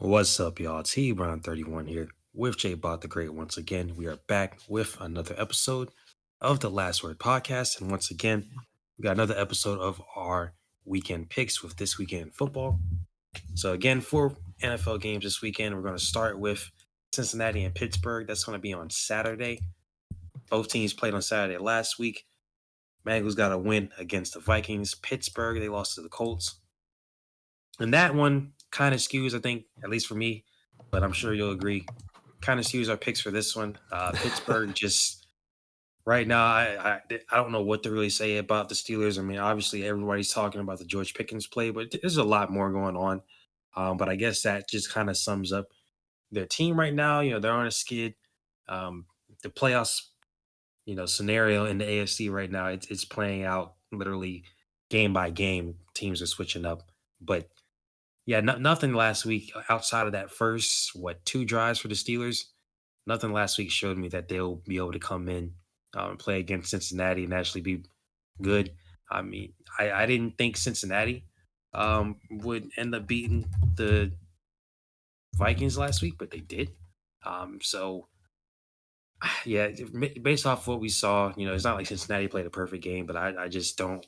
What's up, y'all? TBrown31 here with JaboctheGreat once again. We are back with another episode of the Last Word podcast. And once again, we got another episode of our weekend picks with this weekend in football. So, again, 4 NFL games this weekend. We're going to start with Cincinnati and Pittsburgh. That's going to be on Saturday. Both teams played on Saturday last week. Bengals got a win against the Vikings. Pittsburgh, they lost to the Colts. And that one kind of skews, I think, at least for me, but I'm sure you'll agree, kind of skews our picks for this one. Pittsburgh just right now, I don't know what to really say about the Steelers. I mean, obviously everybody's talking about the George Pickens play, but there's a lot more going on. But I guess that just kind of sums up their team right now. They're on a skid. The playoffs, scenario in the AFC right now, it's playing out literally game by game. Teams are switching up, but yeah, nothing last week outside of that first, 2 drives for the Steelers. Nothing last week showed me that they'll be able to come in and play against Cincinnati and actually be good. I mean, I didn't think Cincinnati would end up beating the Vikings last week, but they did. So, yeah, based off what we saw, it's not like Cincinnati played a perfect game, but I just don't.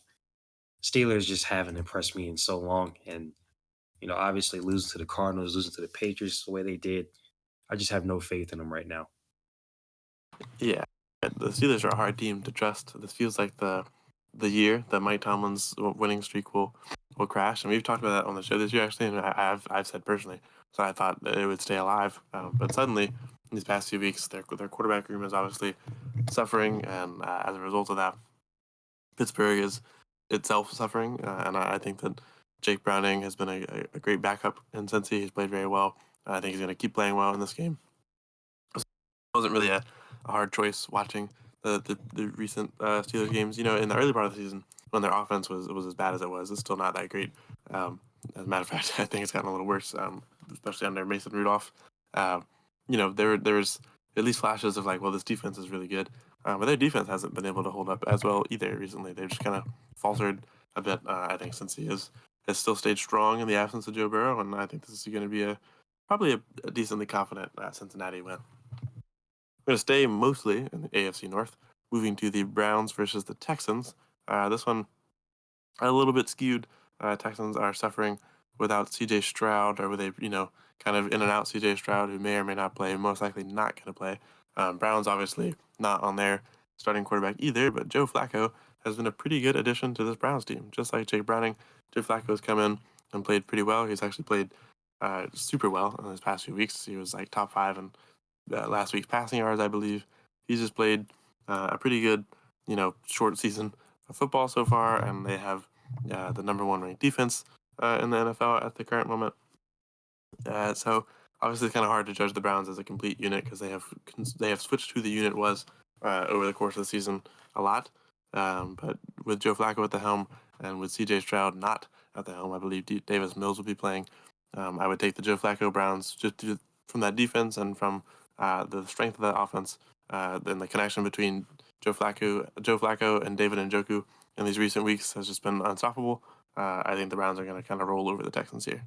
Steelers just haven't impressed me in so long. And obviously losing to the Cardinals, losing to the Patriots the way they did, I just have no faith in them right now. Yeah, the Steelers are a hard team to trust. This feels like the year that Mike Tomlin's winning streak will crash, and we've talked about that on the show this year actually. And I've said personally, so I thought that it would stay alive, but suddenly in these past few weeks, their quarterback room is obviously suffering, and as a result of that, Pittsburgh is itself suffering, and I think that Jake Browning has been a great backup in Cincy. He's played very well. I think he's going to keep playing well in this game. It wasn't really a hard choice watching the recent Steelers games. In the early part of the season, when their offense was as bad as it was, it's still not that great. As a matter of fact, I think it's gotten a little worse, especially under Mason Rudolph. There was at least flashes of this defense is really good. But their defense hasn't been able to hold up as well either recently. They've just kind of faltered a bit. I think since he has still stayed strong in the absence of Joe Burrow, and I think this is going to be probably a decently confident Cincinnati win. We're going to stay mostly in the AFC North, moving to the Browns versus the Texans. This one a little bit skewed. Texans are suffering without C.J. Stroud, or with a kind of in and out C.J. Stroud, who may or may not play, most likely not going to play. Browns obviously not on their starting quarterback either, but Joe Flacco has been a pretty good addition to this Browns team. Just like Jake Browning, Joe Flacco has come in and played pretty well. He's actually played super well in his past few weeks. He was top 5 in last week's passing yards, I believe. He's just played a pretty good, short season of football so far, and they have the number 1 ranked defense in the NFL at the current moment. So obviously it's kind of hard to judge the Browns as a complete unit because they have switched who the unit was over the course of the season a lot. But with Joe Flacco at the helm and with C.J. Stroud not at the helm, I believe Davis Mills will be playing. I would take the Joe Flacco Browns just from that defense and from the strength of that offense, then the connection between Joe Flacco and David Njoku in these recent weeks has just been unstoppable. I think the Browns are going to kind of roll over the Texans here.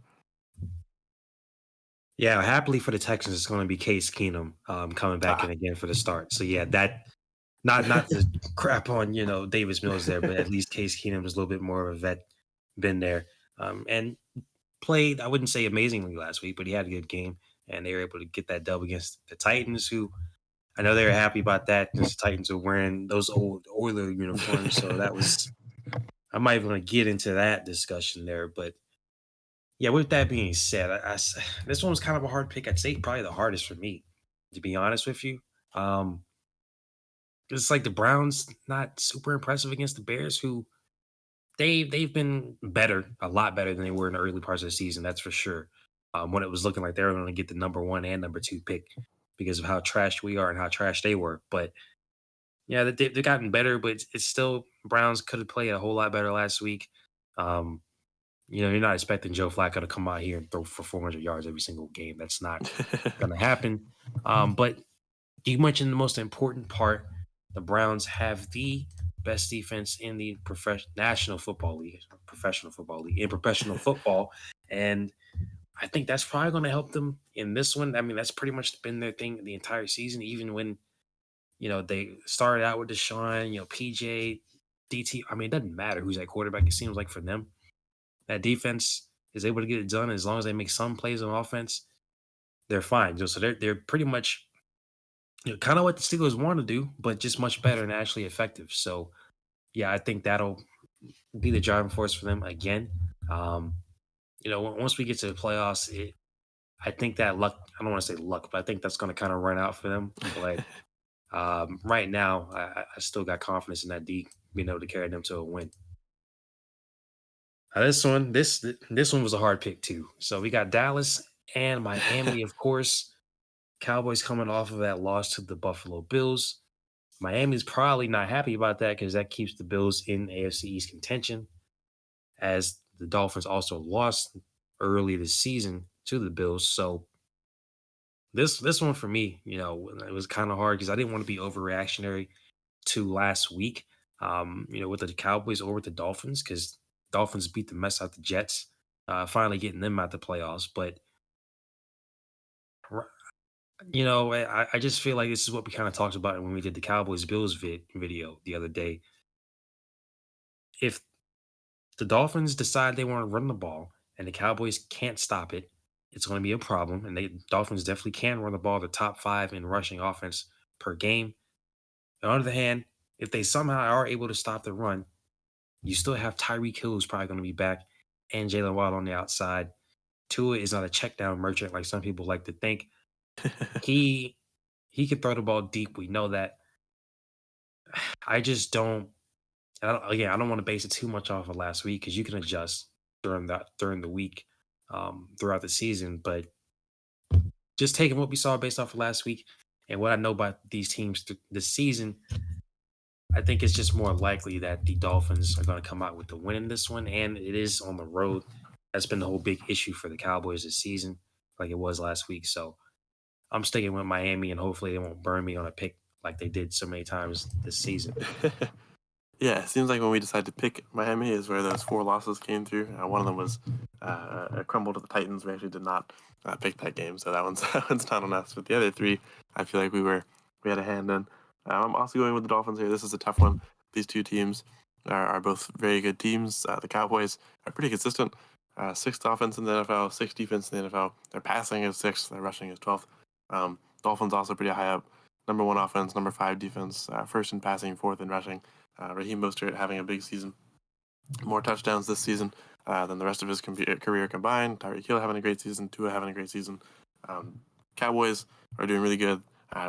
Yeah, happily for the Texans, it's going to be Case Keenum coming back in again for the start. So yeah, that not to crap on Davis Mills there, but at least Case Keenum is a little bit more of a vet, been there, and played. I wouldn't say amazingly last week, but he had a good game, and they were able to get that dub against the Titans, who I know they were happy about that because the Titans are wearing those old Oiler uniforms. So that was, I'm not even going to get into that discussion there. But yeah, with that being said, this one was kind of a hard pick. I'd say probably the hardest for me, to be honest with you. It's like the Browns not super impressive against the Bears, who they've been better, a lot better than they were in the early parts of the season. That's for sure. When it was looking like they were going to get the number 1 and number 2 pick because of how trash we are and how trash they were. But yeah, they've gotten better, but it's still Browns could have played a whole lot better last week. You're not expecting Joe Flacco to come out here and throw for 400 yards every single game. That's not going to happen. But you mentioned the most important part. The Browns have the best defense in the National Football League, professional football league, in professional football. And I think that's probably going to help them in this one. I mean, that's pretty much been their thing the entire season, even when, they started out with Deshaun, PJ, DT. I mean, it doesn't matter who's at quarterback. It seems like for them, that defense is able to get it done as long as they make some plays on offense. They're fine. So they're pretty much kind of what the Steelers want to do, but just much better and actually effective. So yeah, I think that'll be the driving force for them again. Um, once we get to the playoffs, I think that luck. I don't want to say luck, but I think that's going to kind of run out for them. But right now, I still got confidence in that D being able to carry them to a win. This one was a hard pick too. So we got Dallas and Miami, of course. Cowboys coming off of that loss to the Buffalo Bills. Miami's probably not happy about that because that keeps the Bills in AFC East contention, as the Dolphins also lost early this season to the Bills. So this one for me, it was kind of hard because I didn't want to be overreactionary to last week, with the Cowboys or with the Dolphins, because Dolphins beat the mess out the Jets, finally getting them out the playoffs. But I just feel like this is what we kind of talked about when we did the Cowboys Bills video the other day. If the Dolphins decide they want to run the ball and the Cowboys can't stop it, it's going to be a problem. And the Dolphins definitely can run the ball, the top five in rushing offense per game. On the other hand, if they somehow are able to stop the run, you still have Tyreek Hill, who's probably going to be back, and Jalen Waddle on the outside. Tua is not a check down merchant like some people like to think. He can throw the ball deep. We know that. I just don't. I don't want to base it too much off of last week because you can adjust during the week, throughout the season. But just taking what we saw based off of last week and what I know about these teams this season, I think it's just more likely that the Dolphins are going to come out with the win in this one, and it is on the road. That's been the whole big issue for the Cowboys this season, like it was last week. So I'm sticking with Miami, and hopefully they won't burn me on a pick like they did so many times this season. Yeah, it seems like when we decided to pick Miami is where those 4 losses came through. One of them was a crumble to the Titans. We actually did not pick that game, so that one's that one's not on us. But the other 3, I feel like we had a hand in. I'm also going with the Dolphins here. This is a tough one. These 2 teams are both very good teams. The Cowboys are pretty consistent. 6th offense in the NFL, 6th defense in the NFL. Their passing is 6th, their rushing is 12th. Dolphins also pretty high up. Number 1 offense, number 5 defense, 1st in passing, 4th in rushing. Raheem Mostert having a big season, more touchdowns this season than the rest of his career combined. Tyreek Hill having a great season, Tua having a great season. Cowboys are doing really good.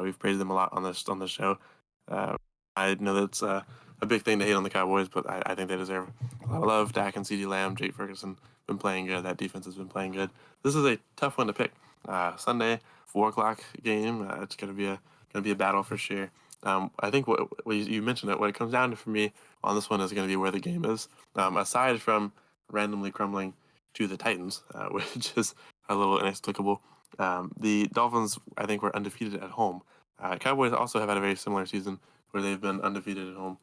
We've praised them a lot on this show. I know that's a big thing to hate on the Cowboys, but I think they deserve a lot of love. Dak and CeeDee Lamb, Jake Ferguson been playing good. That defense has been playing good. This is a tough one to pick. Sunday, 4:00 game. It's gonna be a battle for sure. I think what you mentioned it. What it comes down to for me on this one is going to be where the game is. Aside from randomly crumbling to the Titans, which is a little inexplicable, the Dolphins I think were undefeated at home. Cowboys also have had a very similar season where they've been undefeated at home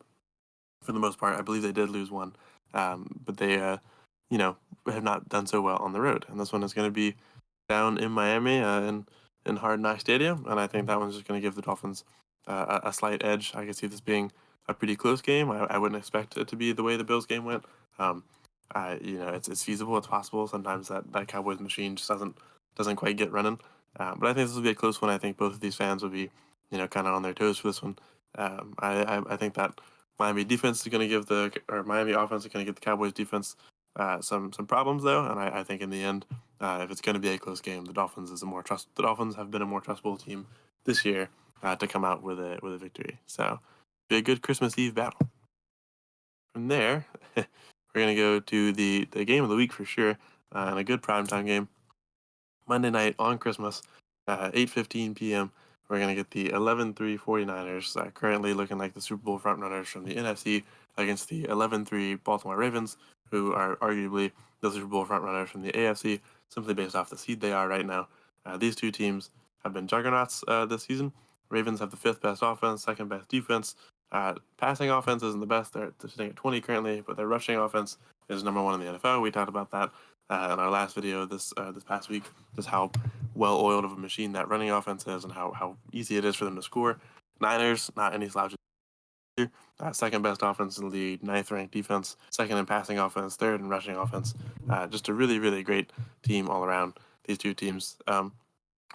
for the most part. I believe they did lose one, but they have not done so well on the road. And this one is going to be down in Miami in Hard Knock Stadium, and I think that one's just going to give the Dolphins a slight edge. I can see this being a pretty close game. I wouldn't expect it to be the way the Bills game went. It's feasible, it's possible. Sometimes that Cowboys machine just doesn't quite get running. But I think this will be a close one. I think both of these fans will be, kind of on their toes for this one. I think that Miami defense is going to give Miami offense is going to give the Cowboys defense some problems though, and I think in the end, if it's going to be a close game, the Dolphins have been a more trustable team this year to come out with a victory. So, be a good Christmas Eve battle. From there, we're going to go to the game of the week for sure, and a good primetime game. Monday night on Christmas, 8:15 p.m. We're going to get the 11-3 49ers, currently looking like the Super Bowl frontrunners from the NFC against the 11-3 Baltimore Ravens, who are arguably the Super Bowl frontrunners from the AFC, simply based off the seed they are right now. These 2 teams have been juggernauts this season. Ravens have the 5th best offense, 2nd best defense. Passing offense isn't the best. They're sitting at 20 currently, but their rushing offense is number 1 in the NFL. We talked about that in our last video this past week, just how well oiled of a machine that running offense is and how easy it is for them to score. Niners, not any slouches. Second best offense in the league, ninth ranked defense, second in passing offense, third in rushing offense. Just a really, really great team all around, these two teams.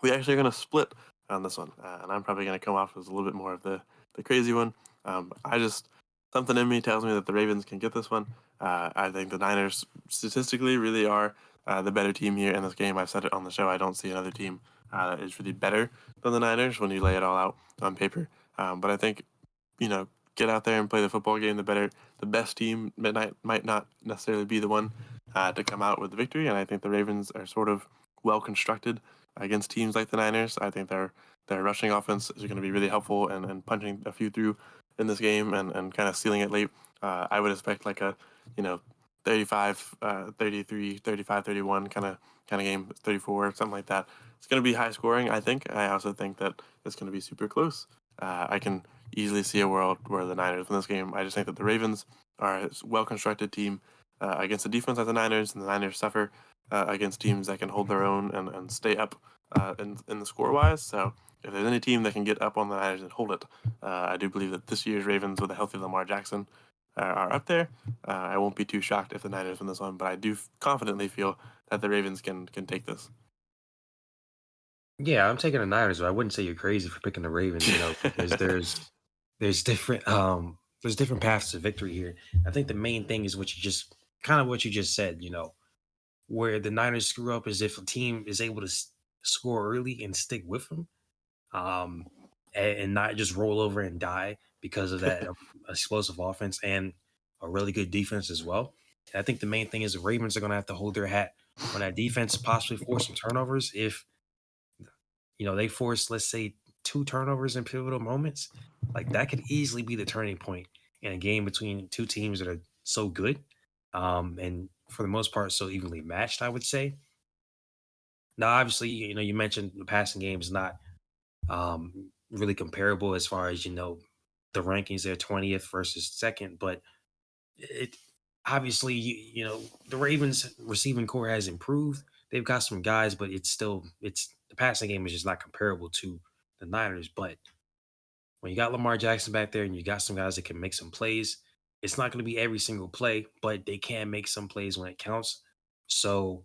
We actually are going to split on this one, and I'm probably going to come off as a little bit more of the crazy one. I just, something in me tells me that the Ravens can get this one. I think the Niners statistically really are the better team here in this game. I've said it on the show. I don't see another team that is really better than the Niners when you lay it all out on paper. But I think, get out there and play the football game. The best team might not necessarily be the one to come out with the victory. And I think the Ravens are sort of well constructed against teams like the Niners. I think their rushing offense is going to be really helpful and punching a few through in this game and kind of sealing it late. I would expect like a, 35, 33, 35, 31 kind of game, 34, something like that. It's going to be high scoring, I think. I also think that it's going to be super close. I can easily see a world where the Niners win this game. I just think that the Ravens are a well constructed team against the defense like the Niners, and the Niners suffer against teams that can hold their own and stay up in the score wise. So if there's any team that can get up on the Niners and hold it, I do believe that this year's Ravens with a healthy Lamar Jackson are up there. I won't be too shocked if the Niners win this one, but I do confidently feel that the Ravens can take this. Yeah, I'm taking the Niners, but I wouldn't say you're crazy for picking the Ravens, because there's different paths to victory here. I think the main thing is what you just said, where the Niners screw up is if a team is able to score early and stick with them, um, and not just roll over and die because of that explosive offense and a really good defense as well. And I think the main thing is the Ravens are going to have to hold their hat on that defense, possibly force some turnovers. If they force, let's say, two turnovers in pivotal moments, like that could easily be the turning point in a game between two teams that are so good, and for the most part so evenly matched, I would say. Now, obviously, you mentioned the passing game is not really comparable as far as the rankings. They're 20th versus second, but it obviously the Ravens receiving core has improved. They've got some guys, but it's the passing game is just not comparable to the Niners. But when you got Lamar Jackson back there and you got some guys that can make some plays, it's not going to be every single play, but they can make some plays when it counts. So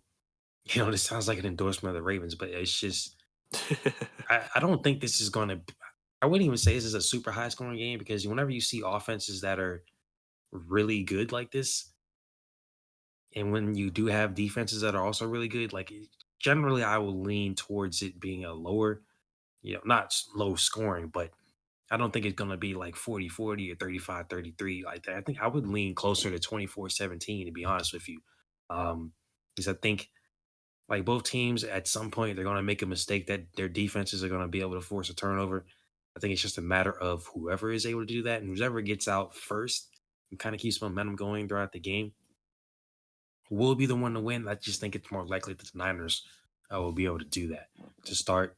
this sounds like an endorsement of the Ravens, but it's just I don't think this is going to. I wouldn't even say this is a super high scoring game, because whenever you see offenses that are really good like this, and when you do have defenses that are also really good, like generally I will lean towards it being a lower, not low scoring, but I don't think it's going to be like 40-40 or 35-33 like that. I think I would lean closer to 24-17, to be honest with you. Because I think like both teams at some point they're going to make a mistake that their defenses are going to be able to force a turnover. I think it's just a matter of whoever is able to do that, and whoever gets out first and kind of keeps momentum going throughout the game will be the one to win. I just think it's more likely that the Niners will be able to do that to start.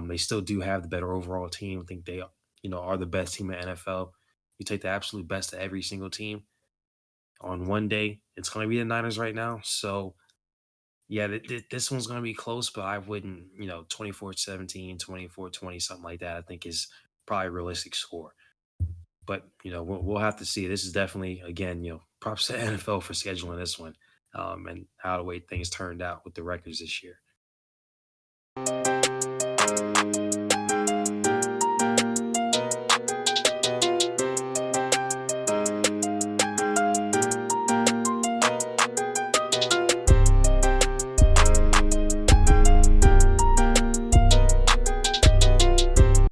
They still do have the better overall team. I think they, are the best team in the NFL. You take the absolute best of every single team on one day, it's going to be the Niners right now. So, yeah, this one's going to be close, but I wouldn't, 24-17, 24-20, something like that, I think is probably a realistic score. But we'll have to see. This is definitely, again, props to NFL for scheduling this one, and how the way things turned out with the records this year.